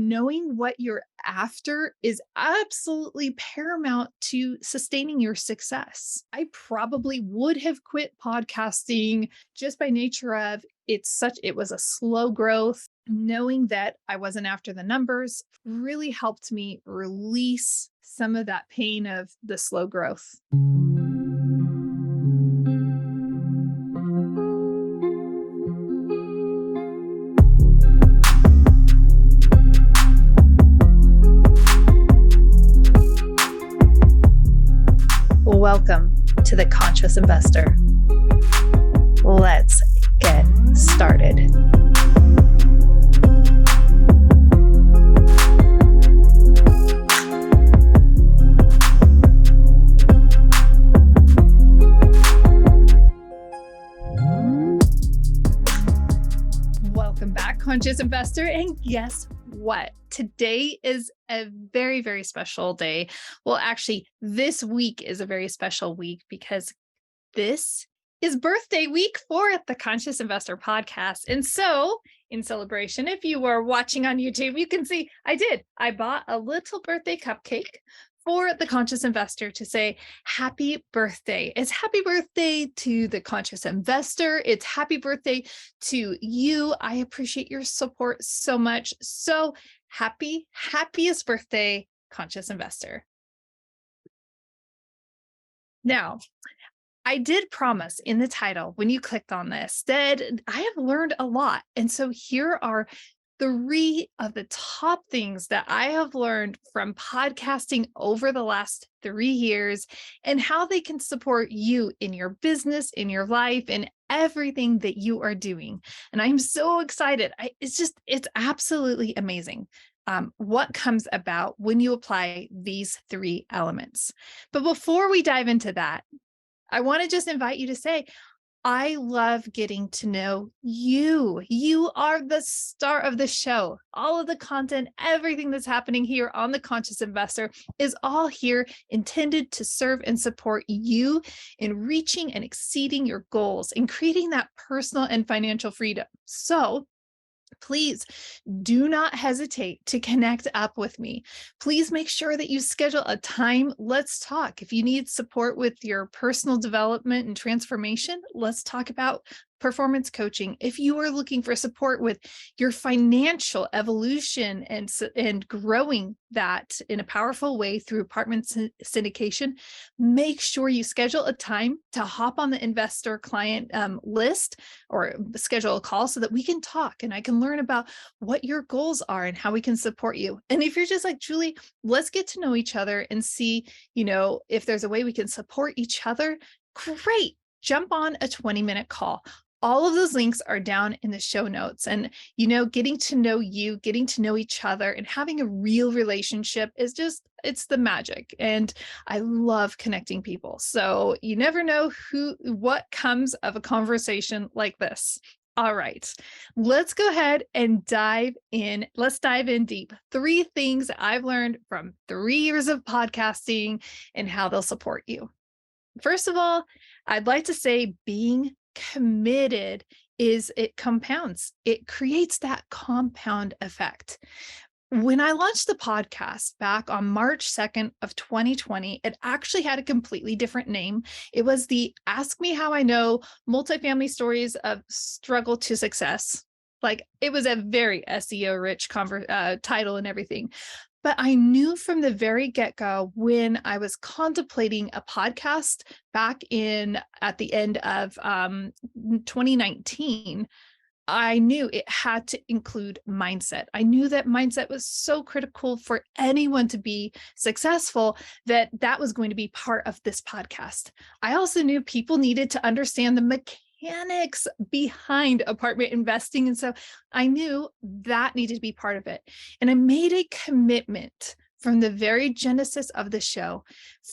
knowing what you're after is absolutely paramount to sustaining your success. I probably would have quit podcasting just by nature of it was a slow growth. Knowing that I wasn't after the numbers really helped me release some of that pain of the slow growth. Welcome to the Conscious Investor. Let's get started. Welcome back, Conscious Investor. And guess what? Today is a very, very special day. Well, actually, this week is a very special week because this is birthday week for the Conscious Investor podcast. And so, in celebration, if you were watching on YouTube, you can see I bought a little birthday cupcake for the Conscious Investor to say happy birthday. It's happy birthday to the Conscious Investor. It's happy birthday to you. I appreciate your support so much. So happiest birthday, Conscious Investor. Now, I did promise in the title when you clicked on this that I have learned a lot. And so here are 3 of the top things that I have learned from podcasting over the last 3 years and how they can support you in your business, in your life, and everything that you are doing. And I'm so excited. It's absolutely amazing. What comes about when you apply these 3 elements. But before we dive into that, I want to just invite you to say, I love getting to know you. You are the star of the show. All of the content, everything that's happening here on the Conscious Investor is all here intended to serve and support you in reaching and exceeding your goals and creating that personal and financial freedom. So please do not hesitate to connect up with me. Please make sure that you schedule a time. Let's talk. If you need support with your personal development and transformation, let's talk about performance coaching. If you are looking for support with your financial evolution and growing that in a powerful way through apartment syndication, make sure you schedule a time to hop on the investor client list or schedule a call so that we can talk and I can learn about what your goals are and how we can support you. And if you're just like, Julie, let's get to know each other and see, if there's a way we can support each other, great. Jump on a 20-minute call. All of those links are down in the show notes. And, getting to know you, getting to know each other and having a real relationship is it's the magic. And I love connecting people. So you never know what comes of a conversation like this. All right, let's go ahead and dive in. Let's dive in deep. 3 things I've learned from 3 years of podcasting and how they'll support you. First of all, I'd like to say being committed it compounds. It creates that compound effect. When I launched the podcast back on March 2nd of 2020, it actually had a completely different name. It was the Ask Me How I Know Multifamily Stories of Struggle to Success. It was a very SEO rich title and everything. But I knew from the very get-go when I was contemplating a podcast back at the end of 2019, I knew it had to include mindset. I knew that mindset was so critical for anyone to be successful that was going to be part of this podcast. I also knew people needed to understand the mechanics behind apartment investing. And so I knew that needed to be part of it. And I made a commitment from the very genesis of the show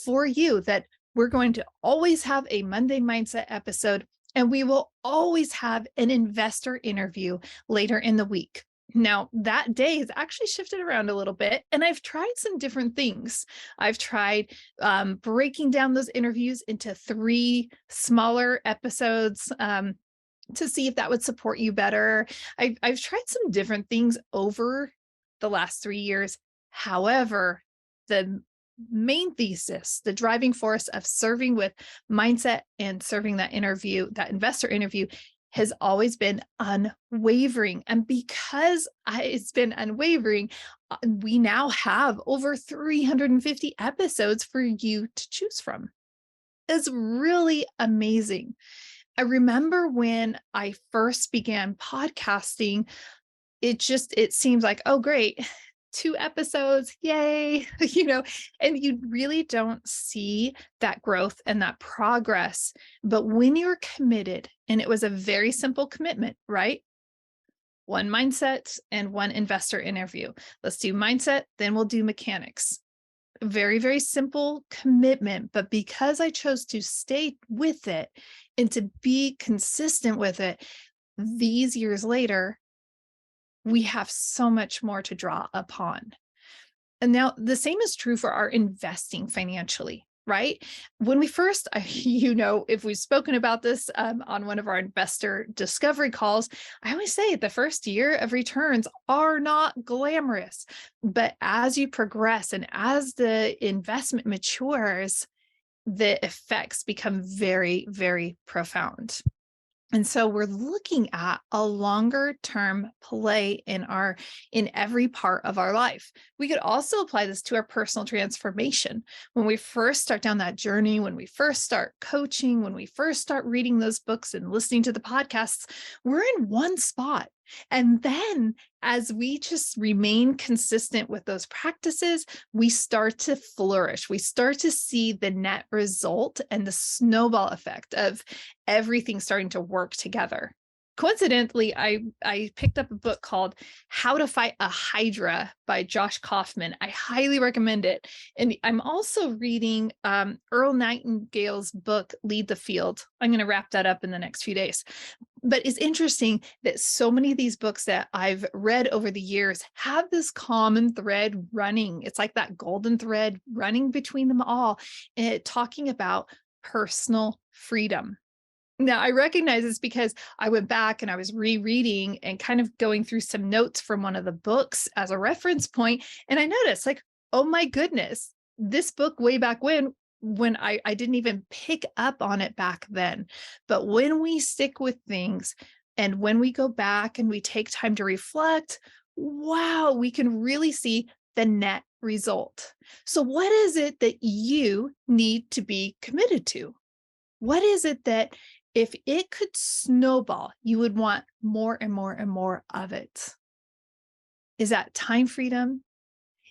for you that we're going to always have a Monday Mindset episode, and we will always have an investor interview later in the week. Now, that day has actually shifted around a little bit, and I've tried some different things. I've tried breaking down those interviews into 3 smaller episodes to see if that would support you better. I've tried some different things over the last 3 years. However, the main thesis, the driving force of serving with mindset and serving that interview, that investor interview, has always been unwavering. And because it's been unwavering, we now have over 350 episodes for you to choose from. It's really amazing. I remember when I first began podcasting, it seems like, oh, great, 2 episodes, yay, and you really don't see that growth and that progress. But when you're committed, and it was a very simple commitment, right? One mindset and one investor interview. Let's do mindset, then we'll do mechanics. Very, very simple commitment. But because I chose to stay with it and to be consistent with it, these years later, we have so much more to draw upon. And now the same is true for our investing financially, right? When we first, if we've spoken about this on one of our investor discovery calls, I always say the first year of returns are not glamorous. But as you progress and as the investment matures, the effects become very, very profound. And so we're looking at a longer term play in every part of our life. We could also apply this to our personal transformation. When we first start down that journey, when we first start coaching, when we first start reading those books and listening to the podcasts, we're in one spot. And then as we just remain consistent with those practices, we start to flourish. We start to see the net result and the snowball effect of everything starting to work together. Coincidentally, I picked up a book called How to Fight a Hydra by Josh Kaufman. I highly recommend it. And I'm also reading Earl Nightingale's book, Lead the Field. I'm going to wrap that up in the next few days. But it's interesting that so many of these books that I've read over the years have this common thread running. It's like that golden thread running between them all, talking about personal freedom. Now, I recognize this because I went back and I was rereading and kind of going through some notes from one of the books as a reference point. And I noticed, like, oh my goodness, this book way back when I didn't even pick up on it back then. But when we stick with things and when we go back and we take time to reflect, wow, we can really see the net result. So what is it that you need to be committed to? What is it that if it could snowball, you would want more and more and more of it? Is that time freedom?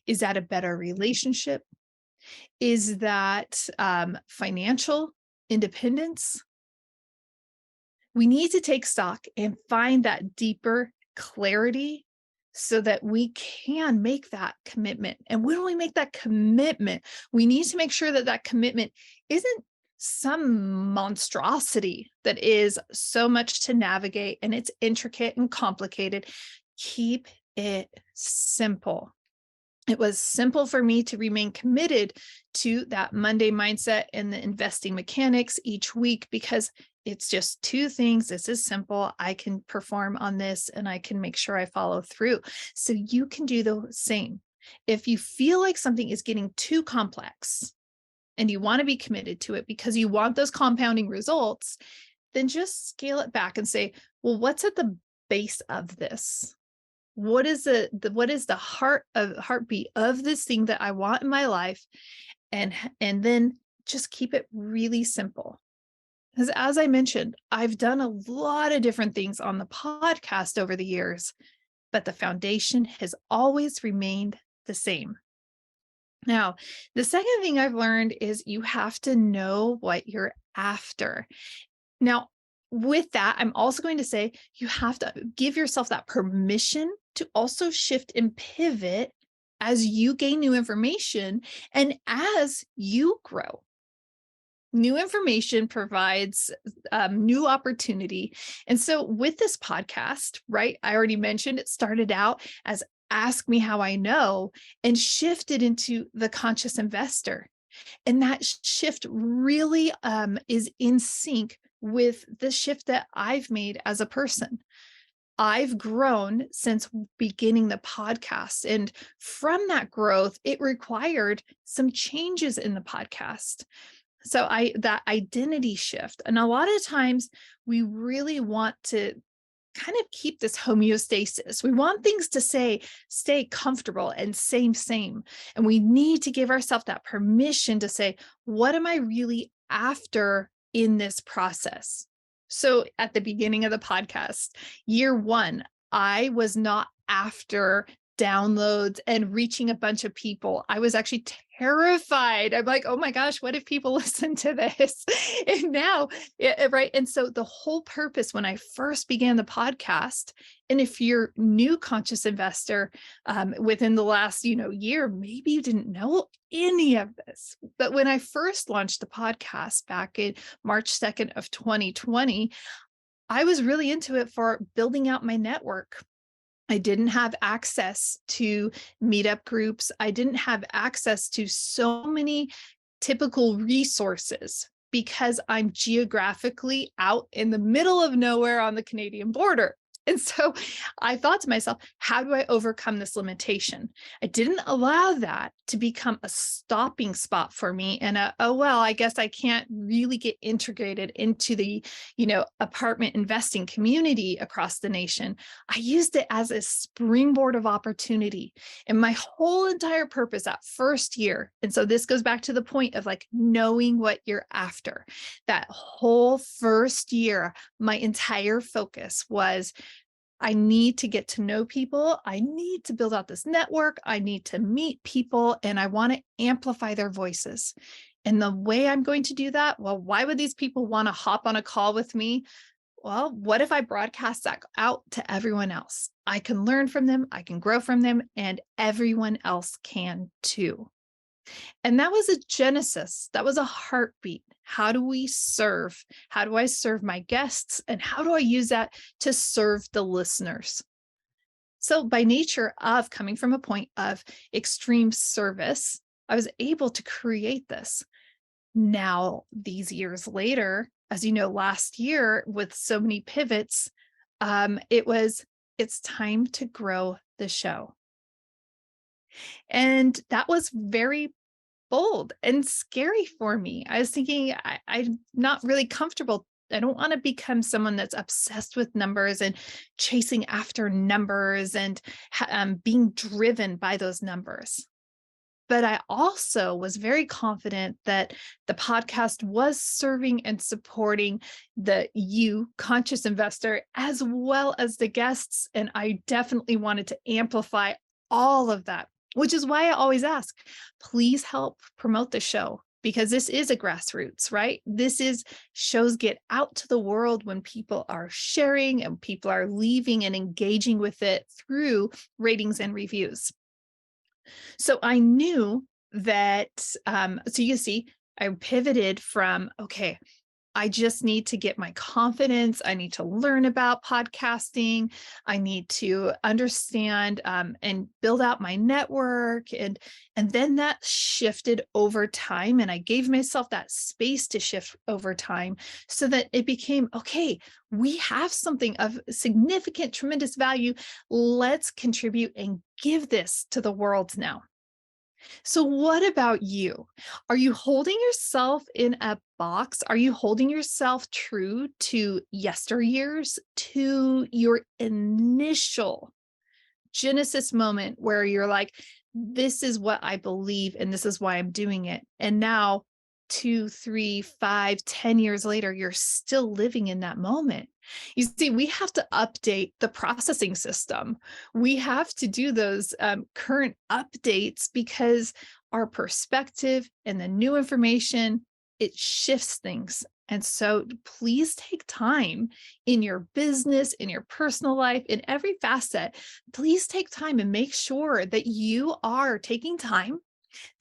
Is that a better relationship? Is that financial independence? We need to take stock and find that deeper clarity so that we can make that commitment. And when we make that commitment, we need to make sure that that commitment isn't some monstrosity that is so much to navigate and it's intricate and complicated. Keep it simple. It was simple for me to remain committed to that Monday mindset and the investing mechanics each week because it's just 2 things. This is simple. I can perform on this and I can make sure I follow through. So you can do the same. If you feel like something is getting too complex and you want to be committed to it because you want those compounding results, then just scale it back and say, well, what's at the base of this? What is the heartbeat of this thing that I want in my life? And then just keep it really simple. Because as I mentioned, I've done a lot of different things on the podcast over the years, but the foundation has always remained the same. Now, the second thing I've learned is you have to know what you're after. Now, with that, I'm also going to say you have to give yourself that permission to also shift and pivot as you gain new information and as you grow. New information provides new opportunity. And so with this podcast, right, I already mentioned it started out as Ask Me How I Know and shifted into the conscious investor. And that shift really is in sync with the shift that I've made as a person. I've grown since beginning the podcast. And from that growth, it required some changes in the podcast. So that identity shift. And a lot of times we really want to kind of keep this homeostasis. We want things to stay comfortable and same. And we need to give ourselves that permission to say, what am I really after in this process? So at the beginning of the podcast, year one, I was not after downloads and reaching a bunch of people. I was actually terrified. I'm like, oh my gosh, what if people listen to this? And now, right. And so the whole purpose when I first began the podcast, and if you're new conscious investor within the last, year, maybe you didn't know any of this. But when I first launched the podcast back in March 2nd of 2020, I was really into it for building out my network. I didn't have access to meetup groups. I didn't have access to so many typical resources because I'm geographically out in the middle of nowhere on the Canadian border. And so I thought to myself, how do I overcome this limitation? I didn't allow that to become a stopping spot for me. And well, I guess I can't really get integrated into the, apartment investing community across the nation. I used it as a springboard of opportunity. And my whole entire purpose that first year. And so this goes back to the point of like knowing what you're after. That whole first year, my entire focus was I need to get to know people. I need to build out this network. I need to meet people and I want to amplify their voices. And the way I'm going to do that, well, why would these people want to hop on a call with me? Well, what if I broadcast that out to everyone else? I can learn from them, I can grow from them, and everyone else can too. And that was a genesis. That was a heartbeat. How do we serve? How do I serve my guests? And how do I use that to serve the listeners? So, by nature of coming from a point of extreme service, I was able to create this. Now, these years later, as you know, last year with so many pivots, it's time to grow the show. And that was very bold and scary for me. I was thinking, I'm not really comfortable. I don't want to become someone that's obsessed with numbers and chasing after numbers and being driven by those numbers. But I also was very confident that the podcast was serving and supporting the you, conscious investor, as well as the guests. And I definitely wanted to amplify all of that, which is why I always ask, please help promote the show because this is a grassroots, right? This is shows get out to the world when people are sharing and people are leaving and engaging with it through ratings and reviews. So I knew that, so you see, I pivoted from, okay, I just need to get my confidence. I need to learn about podcasting. I need to understand and build out my network. And then that shifted over time. And I gave myself that space to shift over time so that it became, okay, we have something of significant, tremendous value. Let's contribute and give this to the world now. So, what about you? Are you holding yourself in a box? Are you holding yourself true to yesteryears, to your initial Genesis moment where you're like, this is what I believe and this is why I'm doing it. And now, 2, 3, 5, 10 years later, you're still living in that moment. You see, we have to update the processing system. We have to do those current updates because our perspective and the new information, it shifts things. And so please take time in your business, in your personal life, in every facet. Please take time and make sure that you are taking time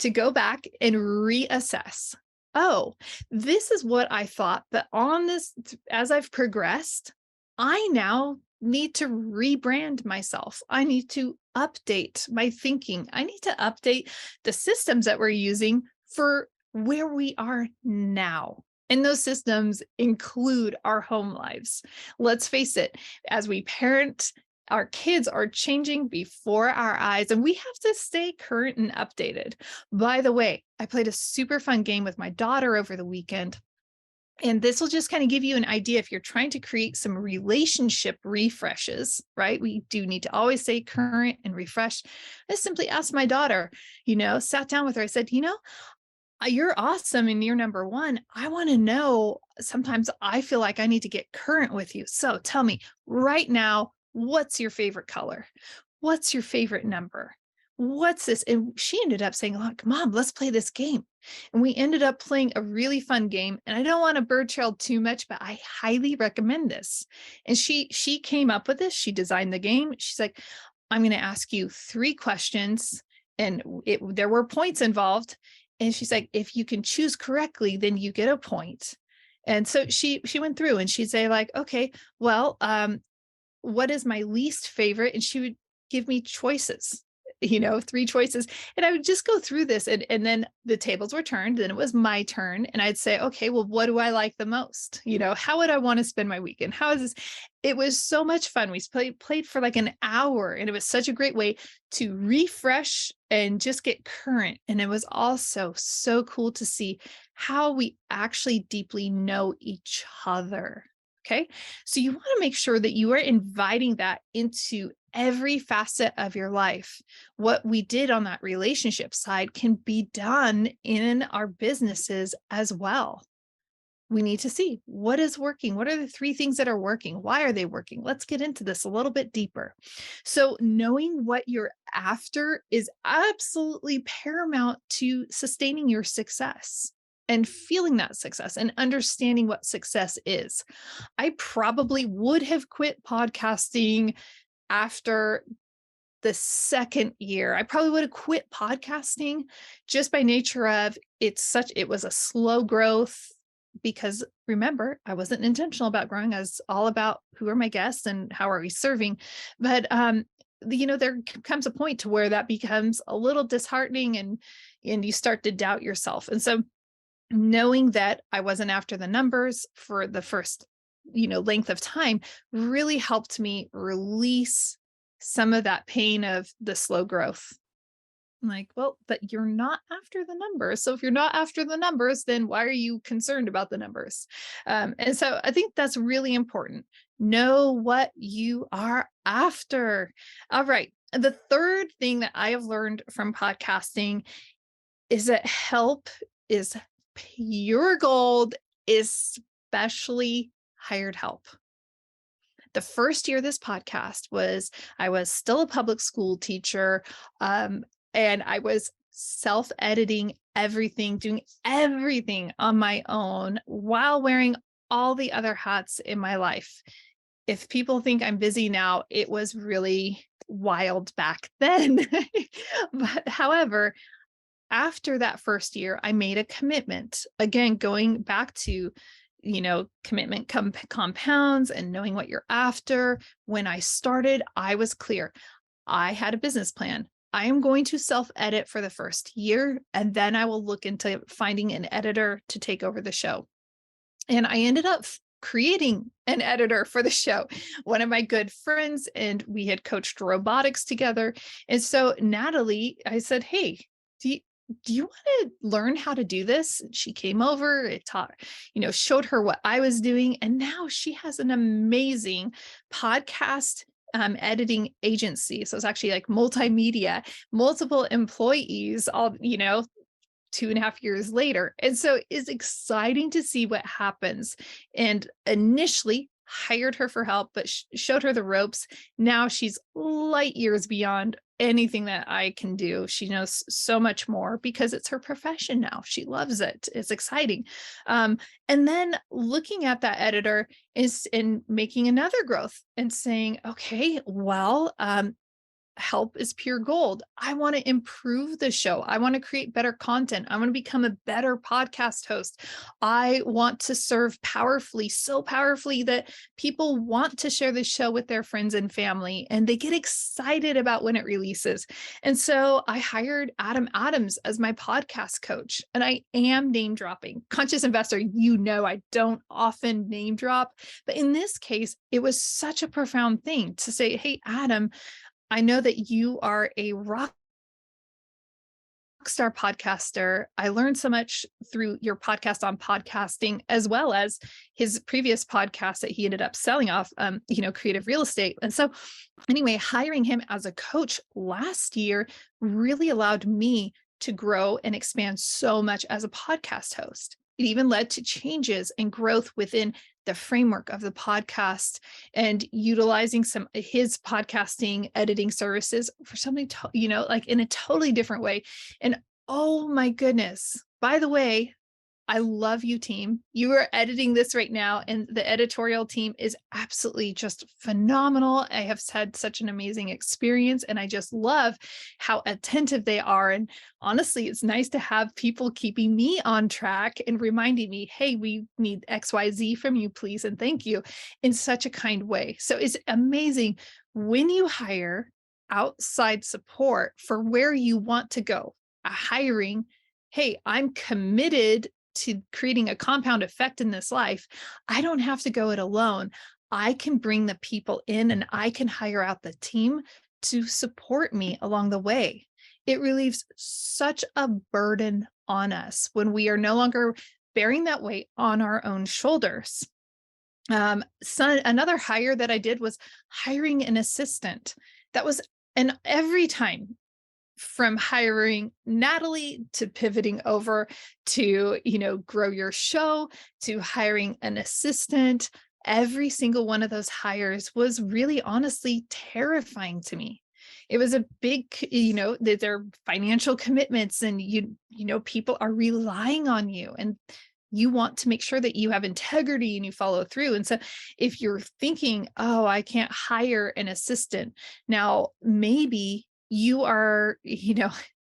to go back and reassess. Oh, this is what I thought, but on this, as I've progressed, I now need to rebrand myself. I need to update my thinking. I need to update the systems that we're using for where we are now. And those systems include our home lives. Let's face it, as we parent, our kids are changing before our eyes, and we have to stay current and updated. By the way, I played a super fun game with my daughter over the weekend. And this will just kind of give you an idea if you're trying to create some relationship refreshes, right? We do need to always stay current and refresh. I simply asked my daughter, sat down with her. I said, you're awesome and you're number one. I want to know, sometimes I feel like I need to get current with you. So tell me right now, what's your favorite color? What's your favorite number? What's this? And she ended up saying, look, mom, let's play this game. And we ended up playing a really fun game. And I don't want to bird trail too much, but I highly recommend this. And she came up with this. She designed the game. She's like, I'm going to ask you 3 questions. And there were points involved. And she's like, if you can choose correctly, then you get a point. And so she went through and she'd say like, okay, well, what is my least favorite? And she would give me choices, 3 choices. And I would just go through this and then the tables were turned. Then it was my turn. And I'd say, okay, well, what do I like the most? How would I want to spend my weekend? How is this? It was so much fun. We played for like an hour, and it was such a great way to refresh and just get current. And it was also so cool to see how we actually deeply know each other. Okay. So you want to make sure that you are inviting that into every facet of your life. What we did on that relationship side can be done in our businesses as well. We need to see what is working. What are the 3 things that are working? Why are they working? Let's get into this a little bit deeper. So, knowing what you're after is absolutely paramount to sustaining your success and feeling that success and understanding what success is. I probably would have quit podcasting after the second year. I probably would have quit podcasting just by nature of it was a slow growth, because remember, I wasn't intentional about growing. I was all about who are my guests and how are we serving. But there comes a point to where that becomes a little disheartening, and you start to doubt yourself. And so knowing that I wasn't after the numbers for the first, length of time really helped me release some of that pain of the slow growth. I'm like, well, but you're not after the numbers. So if you're not after the numbers, then why are you concerned about the numbers? And so I think that's really important. Know what you are after. All right. The third thing that I have learned from podcasting is that help is pure gold, especially hired help. The first year this podcast I was still a public school teacher, and I was self-editing everything, doing everything on my own while wearing all the other hats in my life. If people think I'm busy now, it was really wild back then. But however, after that first year, I made a commitment. Again, going back to, commitment compounds and knowing what you're after. When I started, I was clear. I had a business plan. I am going to self-edit for the first year, and then I will look into finding an editor to take over the show. And I ended up creating an editor for the show, one of my good friends, and we had coached robotics together. And so Natalie, I said, hey, do you want to learn how to do this? And she came over, it taught, showed her what I was doing. And now she has an amazing podcast editing agency. So it's actually like multimedia, multiple employees, all, 2.5 years later. And so it's exciting to see what happens. And initially hired her for help, but showed her the ropes. Now she's light years beyond anything that I can do. She knows so much more because it's her profession now. She loves it. It's exciting. And then looking at that editor is in making another growth and saying, okay, well, help is pure gold. I want to improve the show. I want to create better content. I want to become a better podcast host. I want to serve powerfully, so powerfully that people want to share the show with their friends and family, and they get excited about when it releases. And so I hired Adam Adams as my podcast coach, and I am name dropping. Conscious Investor, I don't often name drop, but in this case, it was such a profound thing to say, hey, Adam, I know that you are a rock star podcaster. I learned so much through your podcast on podcasting, as well as his previous podcast that he ended up selling off, creative real estate. And so, anyway, hiring him as a coach last year really allowed me to grow and expand so much as a podcast host. It even led to changes and growth within the framework of the podcast and utilizing some of his podcasting editing services for something, like in a totally different way. And oh my goodness, by the way, I love you, team. You are editing this right now, and the editorial team is absolutely just phenomenal. I have had such an amazing experience, and I just love how attentive they are. And honestly, it's nice to have people keeping me on track and reminding me, hey, we need XYZ from you, please, and thank you, in such a kind way. So it's amazing when you hire outside support for where you want to go. Hiring, hey, I'm committed to creating a compound effect in this life. I don't have to go it alone. I can bring the people in, and I can hire out the team to support me along the way. It relieves such a burden on us when we are no longer bearing that weight on our own shoulders. Another hire that I did was hiring an assistant. That was, and every time, from hiring Natalie to pivoting over to, grow your show, to hiring an assistant, every single one of those hires was really honestly terrifying to me. It was a big, their financial commitments, and people are relying on you, and you want to make sure that you have integrity and you follow through. And so if you're thinking, oh, I can't hire an assistant, now maybe you are,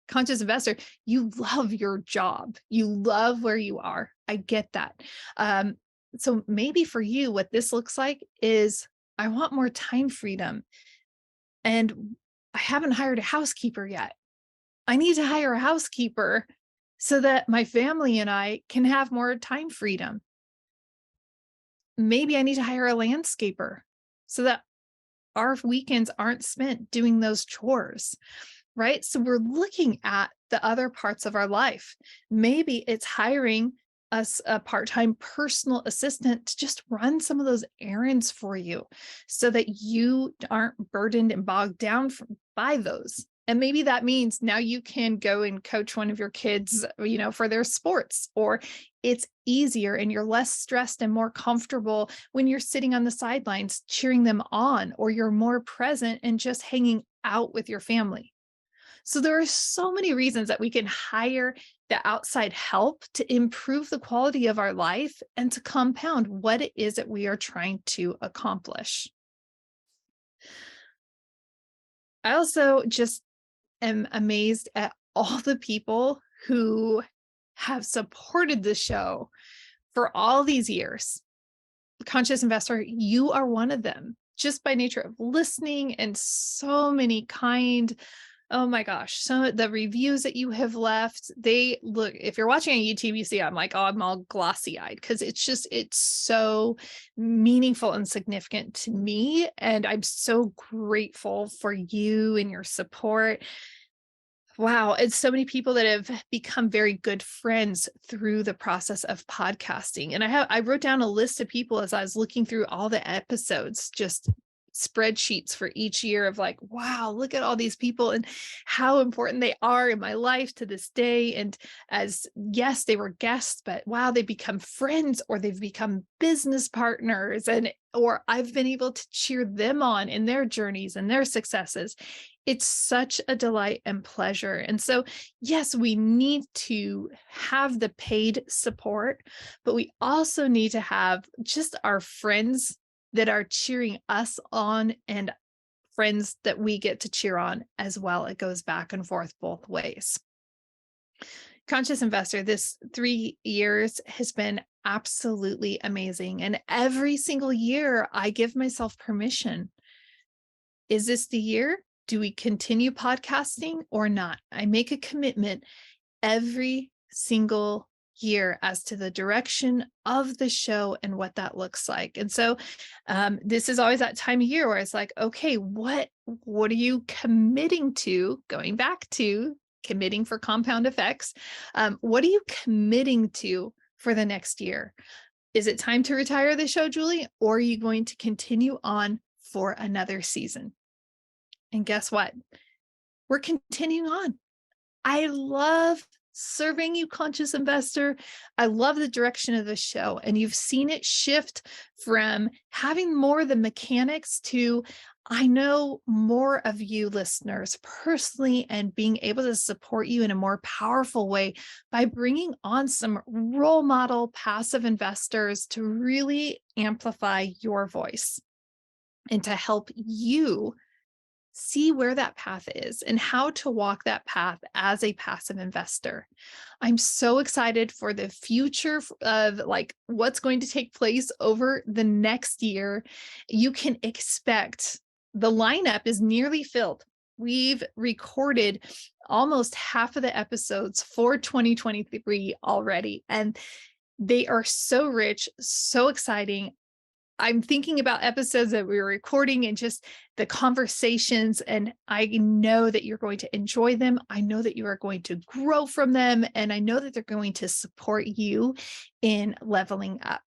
conscious investor, you love your job, you love where you are. I get that. So maybe for you, what this looks like is, I want more time freedom, and I haven't hired a housekeeper yet. I need to hire a housekeeper so that my family and I can have more time freedom. Maybe I need to hire a landscaper so that our weekends aren't spent doing those chores, right? So we're looking at the other parts of our life. Maybe it's hiring us a part-time personal assistant to just run some of those errands for you so that you aren't burdened and bogged down by those. And maybe that means now you can go and coach one of your kids, for their sports, or it's easier and you're less stressed and more comfortable when you're sitting on the sidelines cheering them on, or you're more present and just hanging out with your family. So there are so many reasons that we can hire the outside help to improve the quality of our life and to compound what it is that we are trying to accomplish. I also just am amazed at all the people who have supported the show for all these years. Conscious Investor, you are one of them, just by nature of listening, and so many kind, oh my gosh, so the reviews that you have left, they look, if you're watching on YouTube, you see I'm like, oh, I'm all glossy eyed, because it's so meaningful and significant to me. And I'm so grateful for you and your support. Wow, it's so many people that have become very good friends through the process of podcasting. And I wrote down a list of people as I was looking through all the episodes, just spreadsheets for each year of like, wow, look at all these people and how important they are in my life to this day. And as, yes, they were guests, but wow, they become friends, or they've become business partners, or I've been able to cheer them on in their journeys and their successes. It's such a delight and pleasure. And so, yes, we need to have the paid support, but we also need to have just our friends that are cheering us on and friends that we get to cheer on as well. It goes back and forth both ways. Conscious Investor, this 3 years has been absolutely amazing. And every single year, I give myself permission. Is this the year? Do we continue podcasting or not? I make a commitment every single year as to the direction of the show and what that looks like. And so this is always that time of year where it's like, okay, what are you committing to? Going back to committing for compound effects. What are you committing to for the next year? Is it time to retire the show, Julie? Or are you going to continue on for another season? And guess what? We're continuing on. I love serving you, Conscious Investor. I love the direction of the show. And you've seen it shift from having more of the mechanics to, I know more of you listeners personally and being able to support you in a more powerful way by bringing on some role model passive investors to really amplify your voice and to help you see where that path is and how to walk that path as a passive investor. I'm so excited for the future of like what's going to take place over the next year. You can expect the lineup is nearly filled. We've recorded almost half of the episodes for 2023 already, and they are so rich, so exciting. I'm thinking about episodes that we were recording and just the conversations, and I know that you're going to enjoy them. I know that you are going to grow from them, and I know that they're going to support you in leveling up.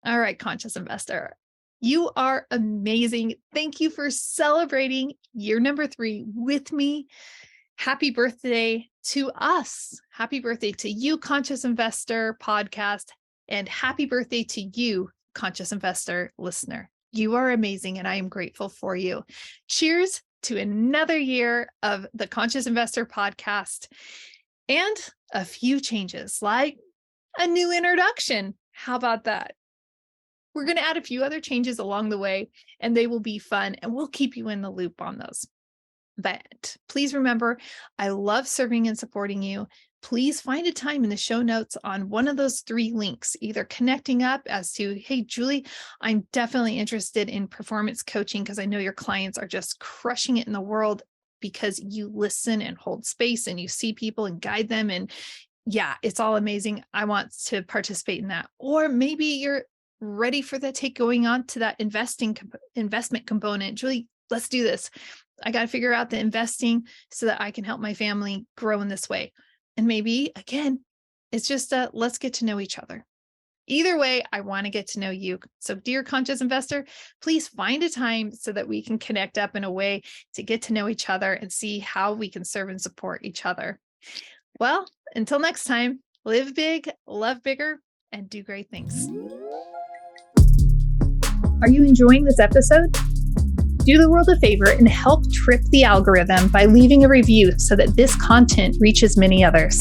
All right, Conscious Investor, you are amazing. Thank you for celebrating year number 3 with me. Happy birthday to us. Happy birthday to you, Conscious Investor podcast, and happy birthday to you, Conscious Investor listener. You are amazing, and I am grateful for you. Cheers to another year of the Conscious Investor podcast and a few changes, like a new introduction. How about that? We're going to add a few other changes along the way, and they will be fun, and we'll keep you in the loop on those. But please remember, I love serving and supporting you. Please find a time in the show notes on one of those 3 links, either connecting up as to, hey, Julie, I'm definitely interested in performance coaching because I know your clients are just crushing it in the world because you listen and hold space and you see people and guide them. And yeah, it's all amazing. I want to participate in that. Or maybe you're ready for the take going on to that investment component. Julie, let's do this. I got to figure out the investing so that I can help my family grow in this way. And maybe, again, it's just let's get to know each other. Either way, I want to get to know you. So dear Conscious Investor, please find a time so that we can connect up in a way to get to know each other and see how we can serve and support each other. Well, until next time, live big, love bigger, and do great things. Are you enjoying this episode? Do the world a favor and help trip the algorithm by leaving a review so that this content reaches many others.